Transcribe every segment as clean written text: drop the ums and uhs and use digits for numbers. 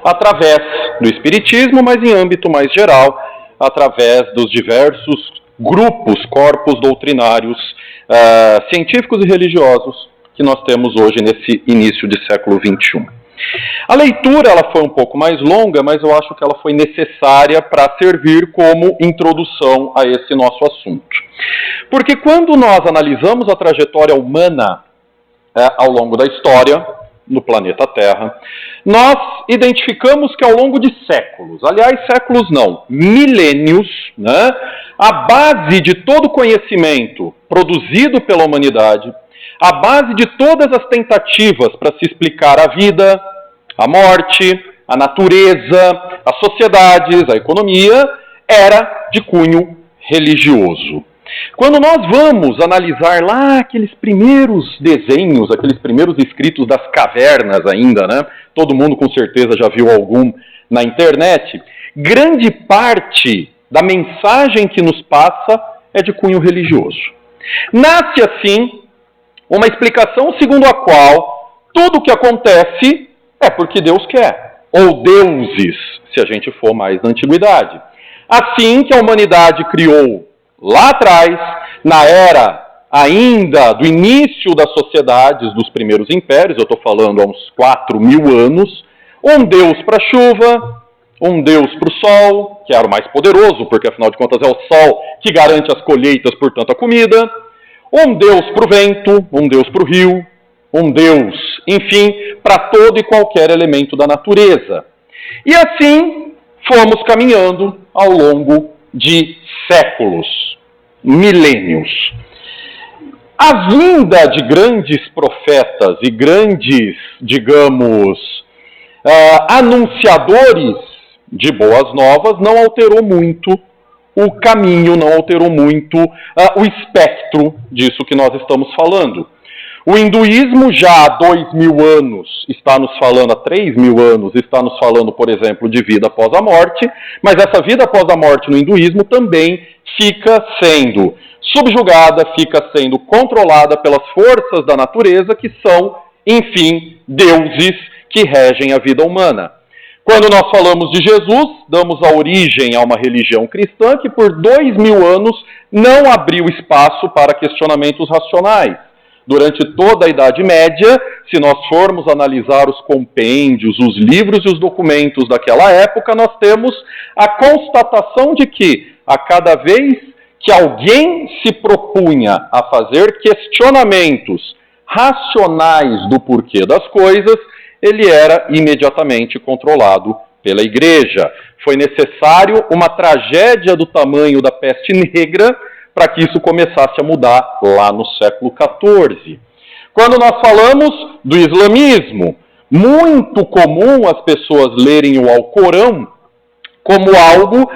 através do espiritismo, mas em âmbito mais geral, através dos diversos grupos, corpos doutrinários, científicos e religiosos que nós temos hoje nesse início de século XXI. A leitura ela foi um pouco mais longa, mas eu acho que ela foi necessária para servir como introdução a esse nosso assunto. Porque quando nós analisamos a trajetória humana ao longo da história, no planeta Terra, nós identificamos que ao longo de séculos, aliás, séculos não, milênios, né, a base de todo conhecimento produzido pela humanidade, a base de todas as tentativas para se explicar a vida, a morte, a natureza, as sociedades, a economia, era de cunho religioso. Quando nós vamos analisar lá aqueles primeiros desenhos, aqueles primeiros escritos das cavernas ainda, né? Todo mundo com certeza já viu algum na internet. Grande parte da mensagem que nos passa é de cunho religioso. Nasce assim uma explicação segundo a qual tudo o que acontece é porque Deus quer, ou deuses, se a gente for mais na antiguidade. Assim que a humanidade criou lá atrás, na era ainda do início das sociedades, dos primeiros impérios, eu estou falando há uns 4.000 anos, um Deus para a chuva, um Deus para o sol, que era o mais poderoso, porque afinal de contas é o sol que garante as colheitas, portanto a comida, um Deus para o vento, um Deus para o rio, um Deus, enfim, para todo e qualquer elemento da natureza. E assim fomos caminhando ao longo de séculos, milênios. A vinda de grandes profetas e grandes, digamos, anunciadores de boas novas não alterou muito o caminho, não alterou muito o espectro disso que nós estamos falando. O hinduísmo já há 2.000 anos está nos falando, há 3.000 anos está nos falando, por exemplo, de vida após a morte, mas essa vida após a morte no hinduísmo também fica sendo subjugada, fica sendo controlada pelas forças da natureza que são, enfim, deuses que regem a vida humana. Quando nós falamos de Jesus, damos a origem a uma religião cristã que por 2.000 anos não abriu espaço para questionamentos racionais. Durante toda a Idade Média, se nós formos analisar os compêndios, os livros e os documentos daquela época, nós temos a constatação de que, a cada vez que alguém se propunha a fazer questionamentos racionais do porquê das coisas, ele era imediatamente controlado pela Igreja. Foi necessário uma tragédia do tamanho da peste negra para que isso começasse a mudar lá no século XIV. Quando nós falamos do islamismo, muito comum as pessoas lerem o Alcorão como algo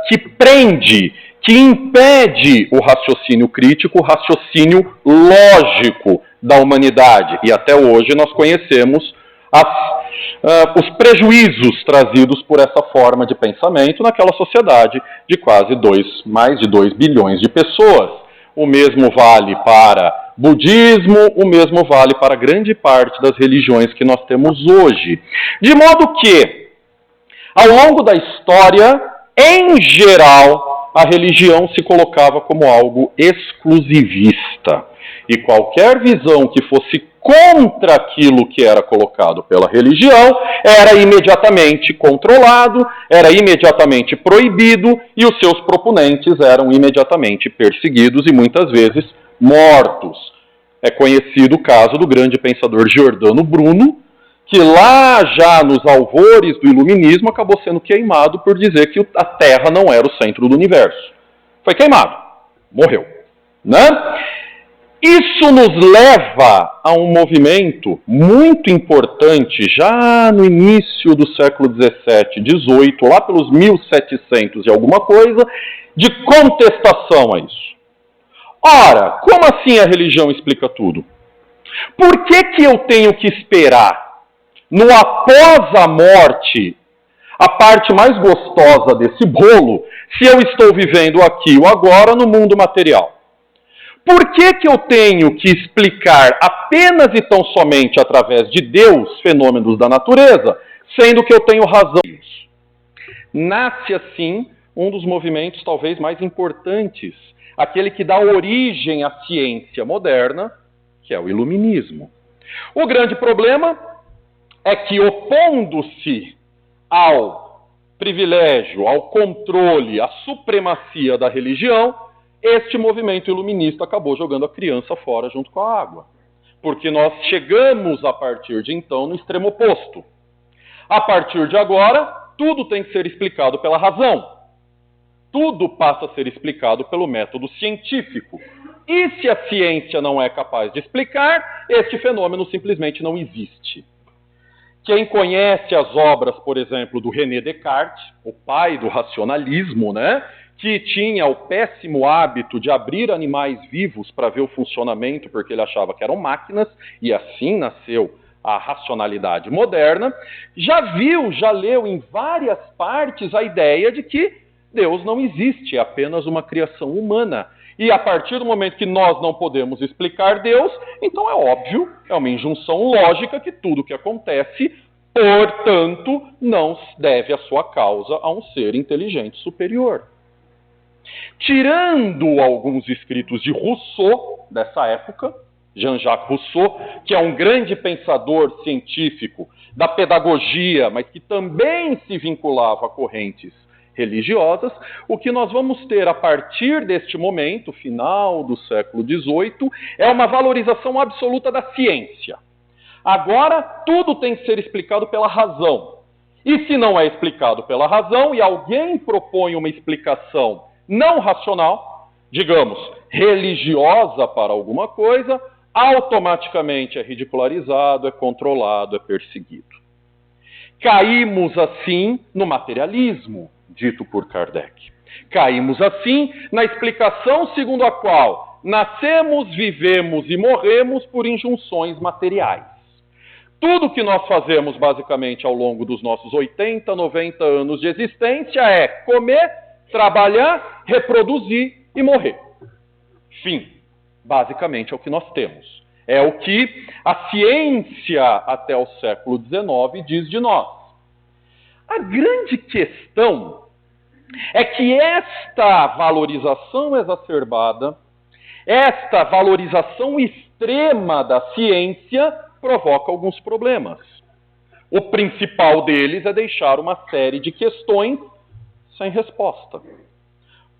que prende, que impede o raciocínio crítico, o raciocínio lógico da humanidade. E até hoje nós conhecemos os prejuízos trazidos por essa forma de pensamento naquela sociedade de quase mais de 2 bilhões de pessoas. O mesmo vale para budismo, o mesmo vale para grande parte das religiões que nós temos hoje. De modo que, ao longo da história, em geral, a religião se colocava como algo exclusivista. E qualquer visão que fosse contra aquilo que era colocado pela religião era imediatamente controlado, era imediatamente proibido e os seus proponentes eram imediatamente perseguidos e muitas vezes mortos. É conhecido o caso do grande pensador Giordano Bruno, que lá já nos alvores do iluminismo acabou sendo queimado por dizer que a Terra não era o centro do universo. Foi queimado, morreu, né? Isso nos leva a um movimento muito importante, já no início do século XVII, XVIII, lá pelos 1700 e alguma coisa, de contestação a isso. Ora, como assim a religião explica tudo? Por que eu tenho que esperar no após a morte, a parte mais gostosa desse bolo, se eu estou vivendo aqui ou agora no mundo material? Por que eu tenho que explicar apenas e tão somente através de Deus fenômenos da natureza, sendo que eu tenho razão. Nasce assim um dos movimentos talvez mais importantes, aquele que dá origem à ciência moderna, que é o iluminismo. O grande problema é que, opondo-se ao privilégio, ao controle, à supremacia da religião, este movimento iluminista acabou jogando a criança fora junto com a água. Porque nós chegamos, a partir de então, no extremo oposto. A partir de agora, tudo tem que ser explicado pela razão. Tudo passa a ser explicado pelo método científico. E se a ciência não é capaz de explicar, este fenômeno simplesmente não existe. Quem conhece as obras, por exemplo, do René Descartes, o pai do racionalismo, né, que tinha o péssimo hábito de abrir animais vivos para ver o funcionamento, porque ele achava que eram máquinas, e assim nasceu a racionalidade moderna, já leu em várias partes a ideia de que Deus não existe, é apenas uma criação humana. E a partir do momento que nós não podemos explicar Deus, então é óbvio, é uma injunção lógica que tudo que acontece, portanto, não deve a sua causa a um ser inteligente superior. Tirando alguns escritos de Rousseau, dessa época, Jean-Jacques Rousseau, que é um grande pensador científico da pedagogia, mas que também se vinculava a correntes religiosas, o que nós vamos ter a partir deste momento, final do século XVIII, é uma valorização absoluta da ciência. Agora, tudo tem que ser explicado pela razão. E se não é explicado pela razão, e alguém propõe uma explicação não racional, digamos, religiosa para alguma coisa, automaticamente é ridicularizado, é controlado, é perseguido. Caímos assim no materialismo, dito por Kardec. Caímos assim na explicação segundo a qual nascemos, vivemos e morremos por injunções materiais. Tudo que nós fazemos basicamente ao longo dos nossos 80, 90 anos de existência é comer, trabalhar, reproduzir e morrer. Fim. Basicamente é o que nós temos. É o que a ciência até o século XIX diz de nós. A grande questão é que esta valorização exacerbada, esta valorização extrema da ciência provoca alguns problemas. O principal deles é deixar uma série de questões sem resposta.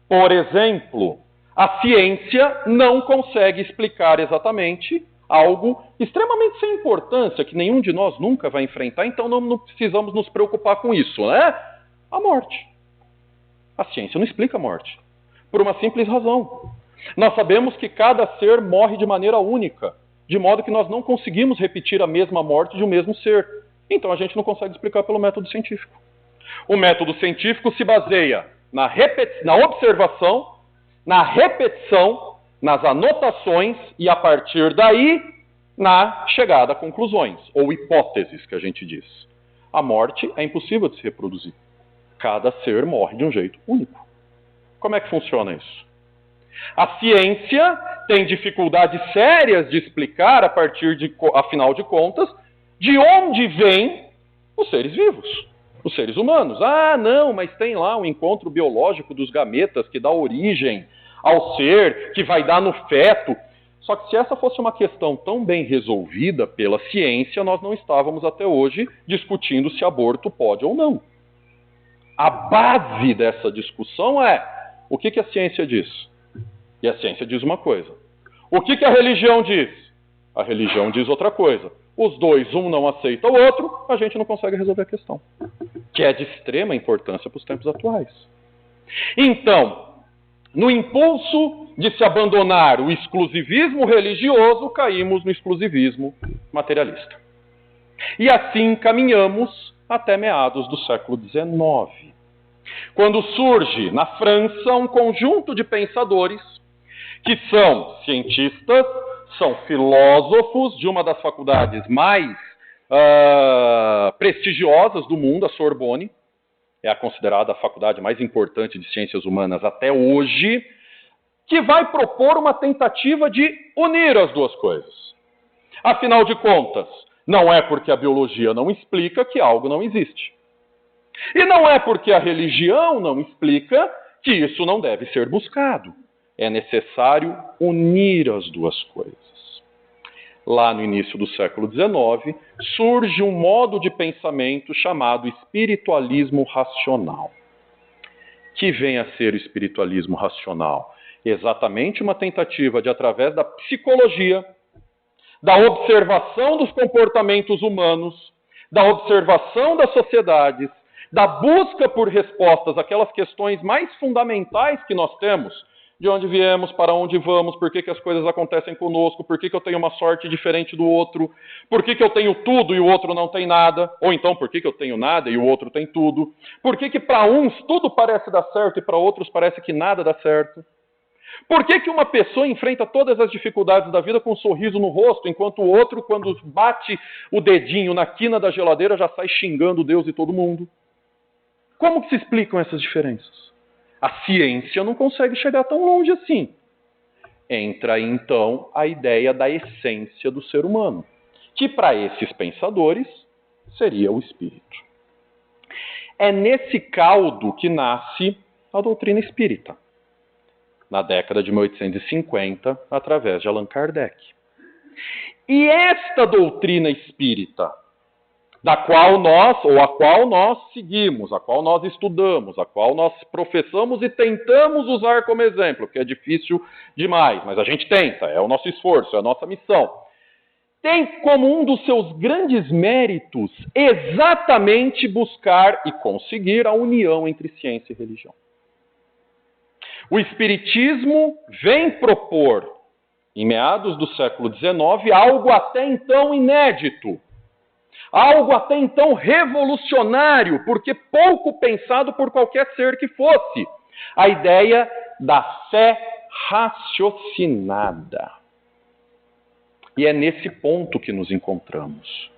Por exemplo, a ciência não consegue explicar exatamente algo extremamente sem importância, que nenhum de nós nunca vai enfrentar, então não precisamos nos preocupar com isso, né? A morte. A ciência não explica a morte, por uma simples razão. Nós sabemos que cada ser morre de maneira única, de modo que nós não conseguimos repetir a mesma morte de um mesmo ser. Então a gente não consegue explicar pelo método científico. O método científico se baseia na observação, na repetição, nas anotações e, a partir daí, na chegada a conclusões, ou hipóteses, que a gente diz. A morte é impossível de se reproduzir. Cada ser morre de um jeito único. Como é que funciona isso? A ciência tem dificuldades sérias de explicar, afinal de contas, de onde vêm os seres vivos, os seres humanos. Ah, não, mas tem lá um encontro biológico dos gametas que dá origem ao ser, que vai dar no feto. Só que se essa fosse uma questão tão bem resolvida pela ciência, nós não estávamos até hoje discutindo se aborto pode ou não. A base dessa discussão é o que a ciência diz. E a ciência diz uma coisa. O que a religião diz? A religião diz outra coisa. Os dois, um não aceita o outro, a gente não consegue resolver a questão. Que é de extrema importância para os tempos atuais. Então, no impulso de se abandonar o exclusivismo religioso, caímos no exclusivismo materialista. E assim caminhamos até meados do século XIX, quando surge na França um conjunto de pensadores que são cientistas, são filósofos de uma das faculdades mais prestigiosas do mundo, a Sorbonne, é considerada a faculdade mais importante de ciências humanas até hoje, que vai propor uma tentativa de unir as duas coisas. Afinal de contas, Não é porque a biologia não explica que algo não existe. E não é porque a religião não explica que isso não deve ser buscado. É necessário unir as duas coisas. Lá no início do século XIX, surge um modo de pensamento chamado espiritualismo racional. Que vem a ser o espiritualismo racional? Exatamente uma tentativa de, através da psicologia, da observação dos comportamentos humanos, da observação das sociedades, da busca por respostas àquelas questões mais fundamentais que nós temos, de onde viemos, para onde vamos, por que as coisas acontecem conosco, por que eu tenho uma sorte diferente do outro, por que eu tenho tudo e o outro não tem nada, ou então por que eu tenho nada e o outro tem tudo, por que para uns tudo parece dar certo e para outros parece que nada dá certo. Por que uma pessoa enfrenta todas as dificuldades da vida com um sorriso no rosto, enquanto o outro, quando bate o dedinho na quina da geladeira, já sai xingando Deus e todo mundo? Como que se explicam essas diferenças? A ciência não consegue chegar tão longe assim. Entra aí, então, a ideia da essência do ser humano, que para esses pensadores seria o espírito. É nesse caldo que nasce a doutrina espírita, na década de 1850, através de Allan Kardec. E esta doutrina espírita, da qual nós, ou a qual nós seguimos, a qual nós estudamos, a qual nós professamos e tentamos usar como exemplo, porque é difícil demais, mas a gente tenta, é o nosso esforço, é a nossa missão. Tem como um dos seus grandes méritos exatamente buscar e conseguir a união entre ciência e religião. O Espiritismo vem propor, em meados do século XIX, algo até então inédito, algo até então revolucionário, porque pouco pensado por qualquer ser que fosse. A ideia da fé raciocinada. E é nesse ponto que nos encontramos.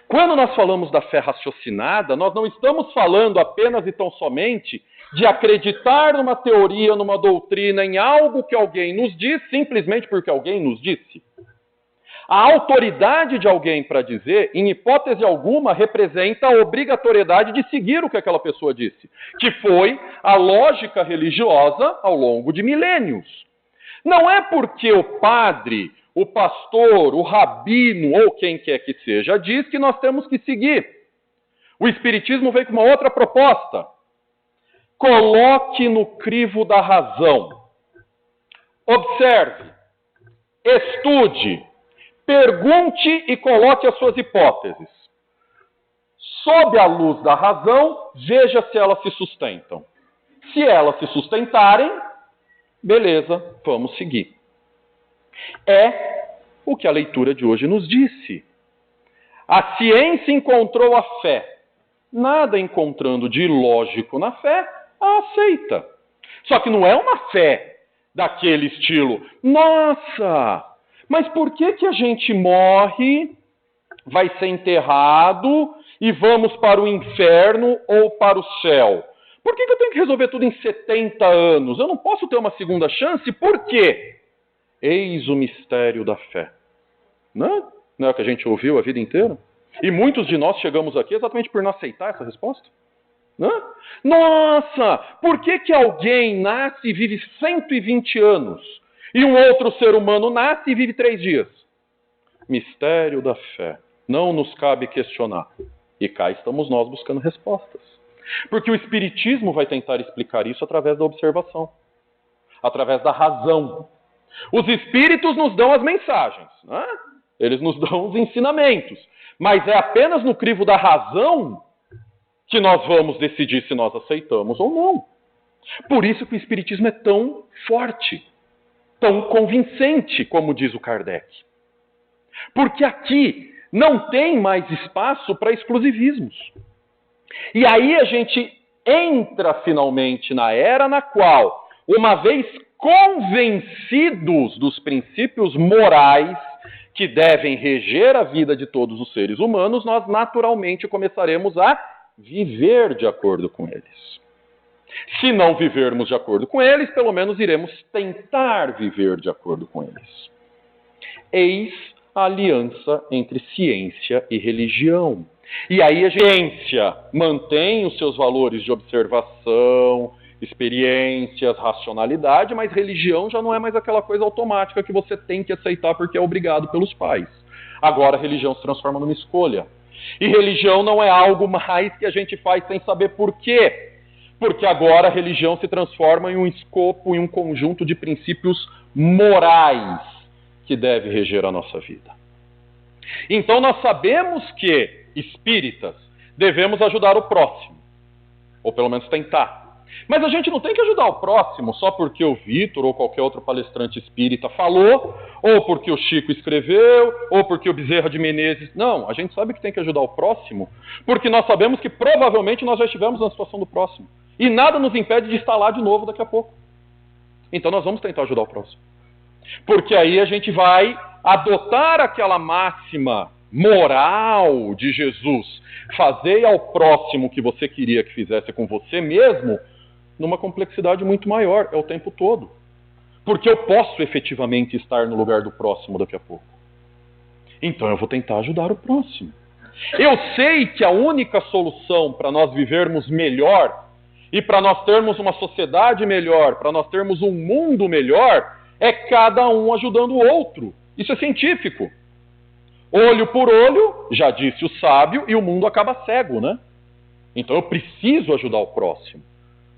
Quando nós falamos da fé raciocinada, nós não estamos falando apenas e tão somente de acreditar numa teoria, numa doutrina, em algo que alguém nos diz, simplesmente porque alguém nos disse. A autoridade de alguém para dizer, em hipótese alguma, representa a obrigatoriedade de seguir o que aquela pessoa disse, que foi a lógica religiosa ao longo de milênios. Não é porque o padre, o pastor, o rabino ou quem quer que seja diz que nós temos que seguir. O Espiritismo veio com uma outra proposta. Coloque no crivo da razão. Observe, estude, pergunte e coloque as suas hipóteses. Sob a luz da razão, veja se elas se sustentam. Se elas se sustentarem, beleza, vamos seguir. É o que a leitura de hoje nos disse. A ciência encontrou a fé. Nada encontrando de ilógico na fé, a aceita. Só que não é uma fé daquele estilo. Nossa, mas por que a gente morre, vai ser enterrado e vamos para o inferno ou para o céu? Por que eu tenho que resolver tudo em 70 anos? Eu não posso ter uma segunda chance? Por quê? Eis o mistério da fé. Não é o que a gente ouviu a vida inteira? E muitos de nós chegamos aqui exatamente por não aceitar essa resposta. Nossa, por que alguém nasce e vive 120 anos e um outro ser humano nasce e vive 3 dias? Mistério da fé. Não nos cabe questionar. E cá estamos nós buscando respostas. Porque o Espiritismo vai tentar explicar isso através da observação, através da razão. Os espíritos nos dão as mensagens, eles nos dão os ensinamentos, mas é apenas no crivo da razão que nós vamos decidir se nós aceitamos ou não. Por isso que o Espiritismo é tão forte, tão convincente, como diz o Kardec. Porque aqui não tem mais espaço para exclusivismos. E aí a gente entra finalmente na era na qual, uma vez convencidos dos princípios morais que devem reger a vida de todos os seres humanos, nós naturalmente começaremos a viver de acordo com eles. Se não vivermos de acordo com eles, pelo menos iremos tentar viver de acordo com eles. Eis a aliança entre ciência e religião. E aí a ciência mantém os seus valores de observação, experiências, racionalidade, mas religião já não é mais aquela coisa automática que você tem que aceitar porque é obrigado pelos pais. Agora a religião se transforma numa escolha. E religião não é algo mais que a gente faz sem saber por quê. Porque agora a religião se transforma em um escopo, em um conjunto de princípios morais que deve reger a nossa vida. Então nós sabemos que, espíritas, devemos ajudar o próximo. Ou pelo menos tentar. Mas a gente não tem que ajudar o próximo só porque o Vitor ou qualquer outro palestrante espírita falou, ou porque o Chico escreveu, ou porque o Bezerra de Menezes... Não, a gente sabe que tem que ajudar o próximo, porque nós sabemos que provavelmente nós já estivemos na situação do próximo. E nada nos impede de estar lá de novo daqui a pouco. Então nós vamos tentar ajudar o próximo. Porque aí a gente vai adotar aquela máxima moral de Jesus. Fazei ao próximo o que você queria que fizesse com você mesmo, numa complexidade muito maior, é o tempo todo. Porque eu posso efetivamente estar no lugar do próximo daqui a pouco. Então eu vou tentar ajudar o próximo. Eu sei que a única solução para nós vivermos melhor e para nós termos uma sociedade melhor, para nós termos um mundo melhor, é cada um ajudando o outro. Isso é científico. Olho por olho, já disse o sábio, e o mundo acaba cego, né? Então eu preciso ajudar o próximo.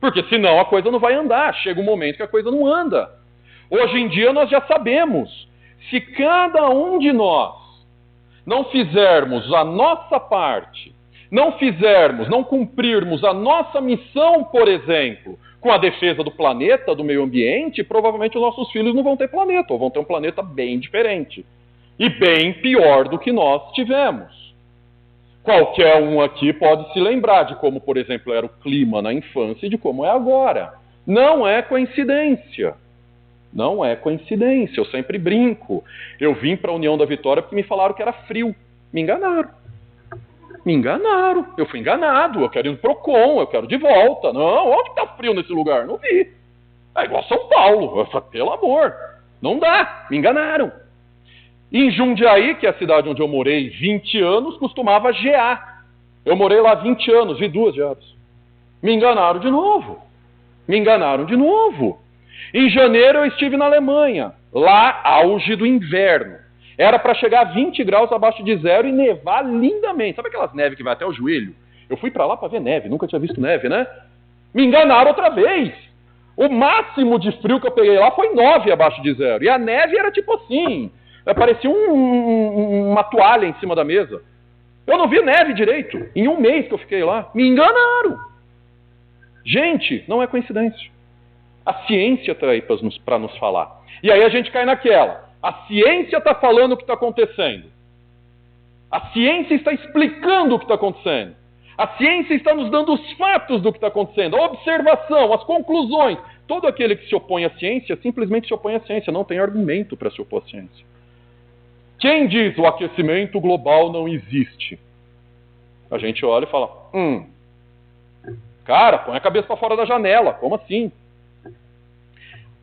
Porque senão a coisa não vai andar. Chega um momento que a coisa não anda. Hoje em dia nós já sabemos. Se cada um de nós não fizermos a nossa parte, não cumprirmos a nossa missão, por exemplo, com a defesa do planeta, do meio ambiente, provavelmente os nossos filhos não vão ter planeta, ou vão ter um planeta bem diferente. E bem pior do que nós tivemos. Qualquer um aqui pode se lembrar de como, por exemplo, era o clima na infância e de como é agora. Não é coincidência. Não é coincidência. Eu sempre brinco. Eu vim para a União da Vitória porque me falaram que era frio. Me enganaram. Me enganaram. Eu fui enganado. Eu quero ir no Procon. Eu quero de volta. Não, onde está frio nesse lugar? Não vi. É igual São Paulo. Eu falei, pelo amor. Não dá. Me enganaram. Em Jundiaí, que é a cidade onde eu morei 20 anos, costumava gear. Eu morei lá 20 anos, vi 2 geadas. Me enganaram de novo. Me enganaram de novo. Em janeiro eu estive na Alemanha, lá auge do inverno. Era para chegar a 20 graus abaixo de zero e nevar lindamente. Sabe aquelas neves que vai até o joelho? Eu fui para lá para ver neve, nunca tinha visto neve, né? Me enganaram outra vez. O máximo de frio que eu peguei lá foi 9 abaixo de zero. E a neve era tipo assim... Parecia uma toalha em cima da mesa. Eu não vi neve direito. Em um mês que eu fiquei lá. Me enganaram. Gente, não é coincidência. A ciência está aí para nos falar. E aí a gente cai naquela. A ciência está falando o que está acontecendo. A ciência está explicando o que está acontecendo. A ciência está nos dando os fatos do que está acontecendo. A observação, as conclusões. Todo aquele que se opõe à ciência simplesmente se opõe à ciência. Não tem argumento para se opor à ciência. Quem diz o aquecimento global não existe? A gente olha e fala, cara, põe a cabeça para fora da janela, como assim?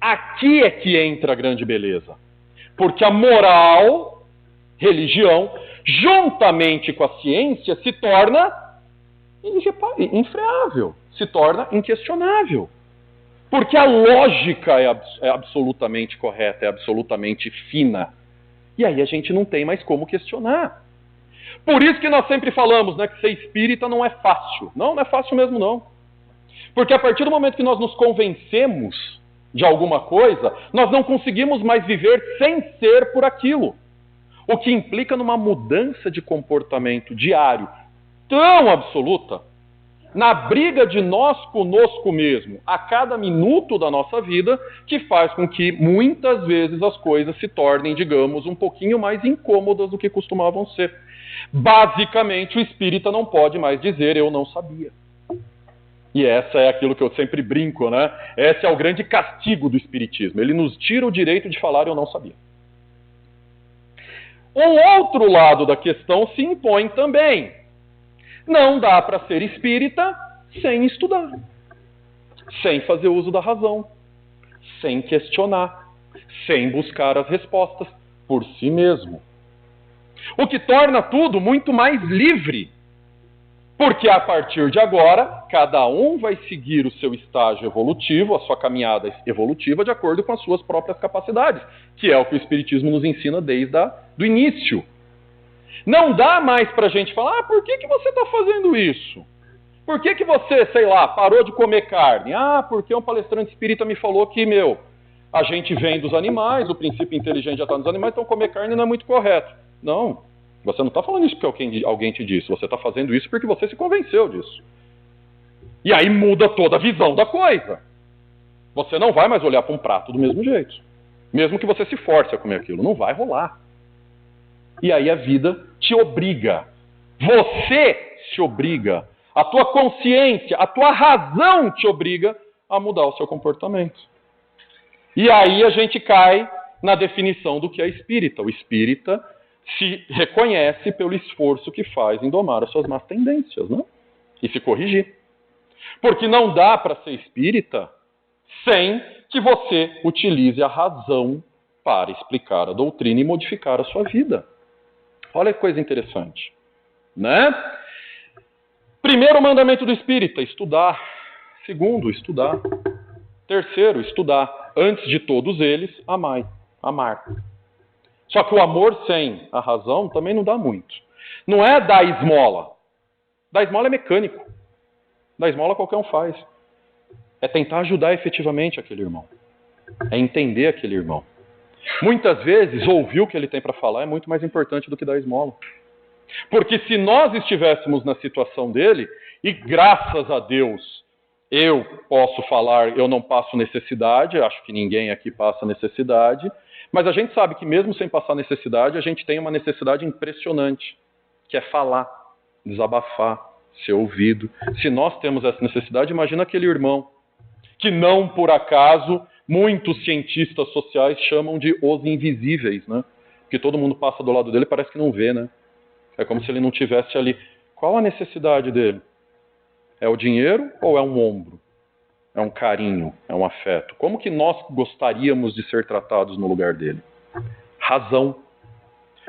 Aqui é que entra a grande beleza. Porque a moral, religião, juntamente com a ciência, se torna infreável, se torna inquestionável. Porque a lógica é absolutamente correta, é absolutamente fina. E aí a gente não tem mais como questionar. Por isso que nós sempre falamos, né, que ser espírita não é fácil. Não é fácil mesmo não. Porque a partir do momento que nós nos convencemos de alguma coisa, nós não conseguimos mais viver sem ser por aquilo. O que implica numa mudança de comportamento diário tão absoluta, na briga de nós conosco mesmo, a cada minuto da nossa vida, que faz com que muitas vezes as coisas se tornem, digamos, um pouquinho mais incômodas do que costumavam ser. Basicamente, o espírita não pode mais dizer, eu não sabia. E essa é aquilo que eu sempre brinco, né? Esse é o grande castigo do espiritismo. Ele nos tira o direito de falar, eu não sabia. Um outro lado da questão se impõe também. Não dá para ser espírita sem estudar, sem fazer uso da razão, sem questionar, sem buscar as respostas por si mesmo. O que torna tudo muito mais livre. Porque a partir de agora, cada um vai seguir o seu estágio evolutivo, a sua caminhada evolutiva, de acordo com as suas próprias capacidades, que é o que o Espiritismo nos ensina desde o início. Não dá mais para a gente falar, por que você está fazendo isso? Por que você, sei lá, parou de comer carne? Porque um palestrante espírita me falou que, a gente vem dos animais, o princípio inteligente já está nos animais, então comer carne não é muito correto. Não. Você não está falando isso porque alguém te disse. Você está fazendo isso porque você se convenceu disso. E aí muda toda a visão da coisa. Você não vai mais olhar para um prato do mesmo jeito. Mesmo que você se force a comer aquilo. Não vai rolar. E aí a vida te obriga. Você se obriga. A tua consciência, a tua razão te obriga a mudar o seu comportamento. E aí a gente cai na definição do que é espírita. O espírita se reconhece pelo esforço que faz em domar as suas más tendências, né? E se corrigir. Porque não dá para ser espírita sem que você utilize a razão para explicar a doutrina e modificar a sua vida. Olha que coisa interessante, né? Primeiro mandamento do espírita, estudar. Segundo, estudar. Terceiro, estudar. Antes de todos eles, amar. Só que o amor sem a razão também não dá muito. Não é dar esmola. Dar esmola é mecânico. Dar esmola qualquer um faz. É tentar ajudar efetivamente aquele irmão. É entender aquele irmão. Muitas vezes, ouvir o que ele tem para falar é muito mais importante do que dar esmola. Porque se nós estivéssemos na situação dele, e graças a Deus eu posso falar, eu não passo necessidade, acho que ninguém aqui passa necessidade, mas a gente sabe que mesmo sem passar necessidade, a gente tem uma necessidade impressionante, que é falar, desabafar, ser ouvido. Se nós temos essa necessidade, imagina aquele irmão, que não por acaso muitos cientistas sociais chamam de os invisíveis, né? Porque todo mundo passa do lado dele e parece que não vê, né? É como se ele não tivesse ali. Qual a necessidade dele? É o dinheiro ou é um ombro? É um carinho? É um afeto? Como que nós gostaríamos de ser tratados no lugar dele? Razão.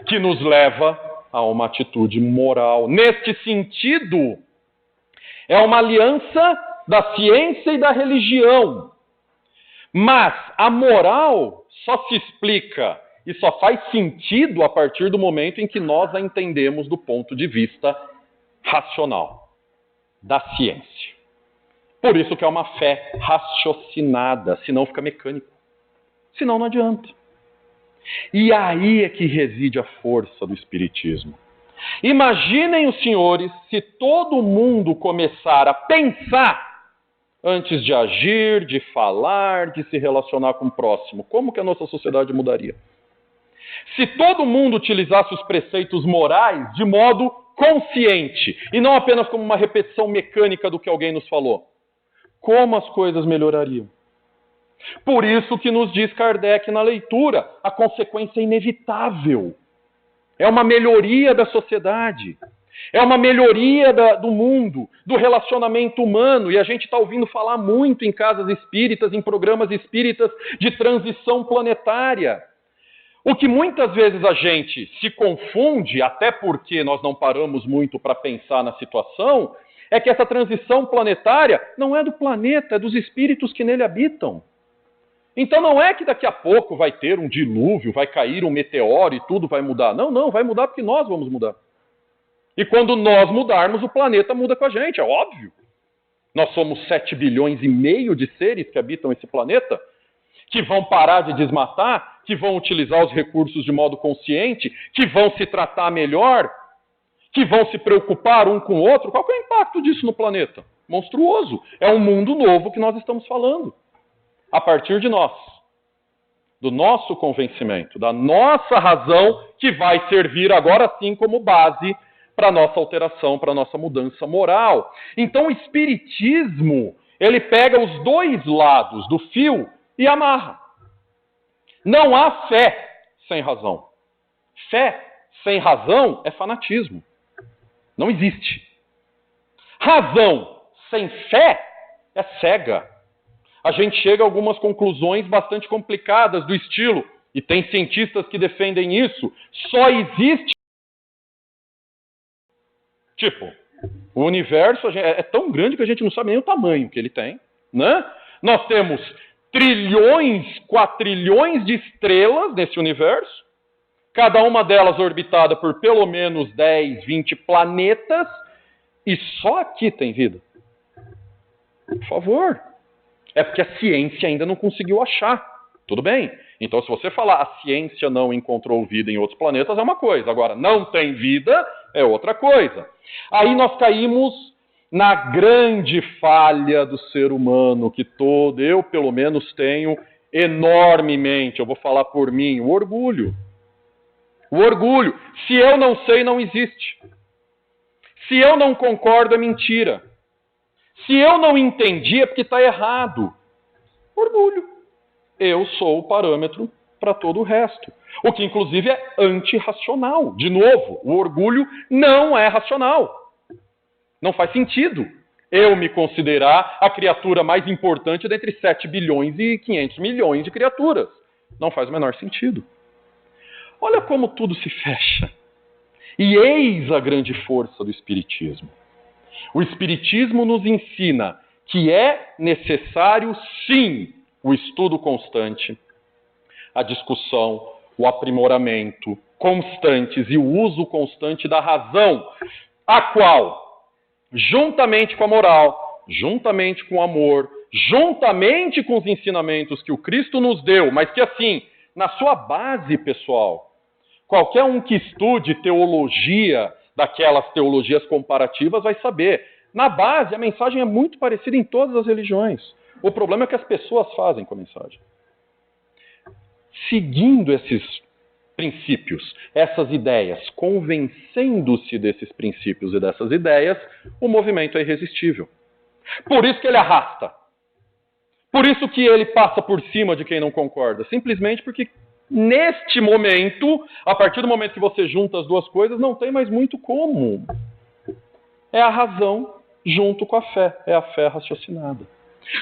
Que nos leva a uma atitude moral. Neste sentido, é uma aliança da ciência e da religião. Mas a moral só se explica e só faz sentido a partir do momento em que nós a entendemos do ponto de vista racional, da ciência. Por isso que é uma fé raciocinada, senão fica mecânico. Senão não adianta. E aí é que reside a força do Espiritismo. Imaginem os senhores se todo mundo começar a pensar antes de agir, de falar, de se relacionar com o próximo. Como que a nossa sociedade mudaria? Se todo mundo utilizasse os preceitos morais de modo consciente e não apenas como uma repetição mecânica do que alguém nos falou, como as coisas melhorariam? Por isso que nos diz Kardec na leitura, a consequência é inevitável. É uma melhoria da sociedade. É uma melhoria do mundo, do relacionamento humano. E a gente está ouvindo falar muito em casas espíritas, em programas espíritas de transição planetária. O que muitas vezes a gente se confunde, até porque nós não paramos muito para pensar na situação, é que essa transição planetária não é do planeta, é dos espíritos que nele habitam. Então não é que daqui a pouco vai ter um dilúvio, vai cair um meteoro e tudo vai mudar. Não, vai mudar porque nós vamos mudar. E quando nós mudarmos, o planeta muda com a gente, é óbvio. Nós somos 7 bilhões e meio de seres que habitam esse planeta, que vão parar de desmatar, que vão utilizar os recursos de modo consciente, que vão se tratar melhor, que vão se preocupar um com o outro. Qual que é o impacto disso no planeta? Monstruoso. É um mundo novo que nós estamos falando. A partir de nós, do nosso convencimento, da nossa razão, que vai servir agora sim como base para a nossa alteração, para a nossa mudança moral. Então o Espiritismo, ele pega os dois lados do fio e amarra. Não há fé sem razão. Fé sem razão é fanatismo. Não existe. Razão sem fé é cega. A gente chega a algumas conclusões bastante complicadas do estilo, e tem cientistas que defendem isso, só existe Tipo, o universo é tão grande que a gente não sabe nem o tamanho que ele tem, né? Nós temos trilhões, quatrilhões de estrelas nesse universo, cada uma delas orbitada por pelo menos 10, 20 planetas, e só aqui tem vida. Por favor. É porque a ciência ainda não conseguiu achar. Tudo bem. Então, se você falar a ciência não encontrou vida em outros planetas, é uma coisa. Agora, não tem vida é outra coisa. Aí nós caímos na grande falha do ser humano, que eu pelo menos tenho enormemente, eu vou falar por mim, o orgulho. O orgulho. Se eu não sei, não existe. Se eu não concordo, é mentira. Se eu não entendi, é porque está errado. Orgulho. Eu sou o parâmetro para todo o resto. O que, inclusive, é antirracional. De novo, o orgulho não é racional. Não faz sentido eu me considerar a criatura mais importante dentre 7 bilhões e 500 milhões de criaturas. Não faz o menor sentido. Olha como tudo se fecha. E eis a grande força do Espiritismo. O Espiritismo nos ensina que é necessário, sim, o estudo constante, a discussão, o aprimoramento constantes e o uso constante da razão, a qual, juntamente com a moral, juntamente com o amor, juntamente com os ensinamentos que o Cristo nos deu, mas que assim, na sua base, pessoal, qualquer um que estude teologia, daquelas teologias comparativas, vai saber. Na base, a mensagem é muito parecida em todas as religiões. O problema é que as pessoas fazem com a mensagem. Seguindo esses princípios, essas ideias, convencendo-se desses princípios e dessas ideias, o movimento é irresistível. Por isso que ele arrasta. Por isso que ele passa por cima de quem não concorda. Simplesmente porque neste momento, a partir do momento que você junta as duas coisas, não tem mais muito como. É a razão junto com a fé. É a fé raciocinada.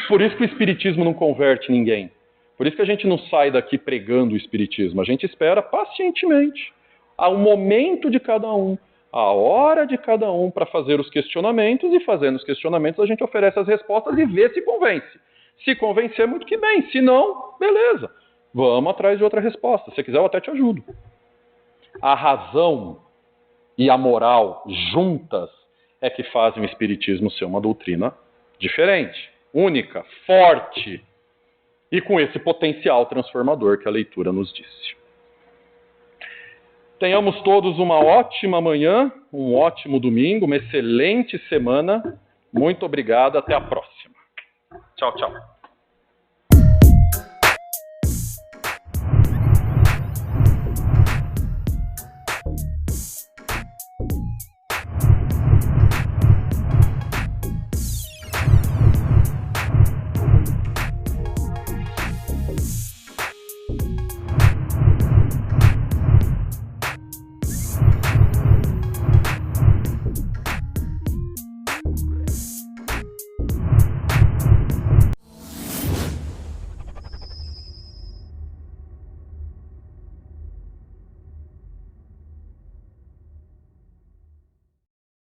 Por isso que o Espiritismo não converte ninguém. Por isso que a gente não sai daqui pregando o Espiritismo. A gente espera pacientemente ao momento de cada um, a hora de cada um para fazer os questionamentos, e fazendo os questionamentos a gente oferece as respostas e vê se convence. Se convencer, muito que bem. Se não, beleza. Vamos atrás de outra resposta. Se quiser, eu até te ajudo. A razão e a moral juntas é que fazem o Espiritismo ser uma doutrina diferente, única, forte e com esse potencial transformador que a leitura nos disse. Tenhamos todos uma ótima manhã, um ótimo domingo, uma excelente semana. Muito obrigado. Até a próxima. Tchau, tchau.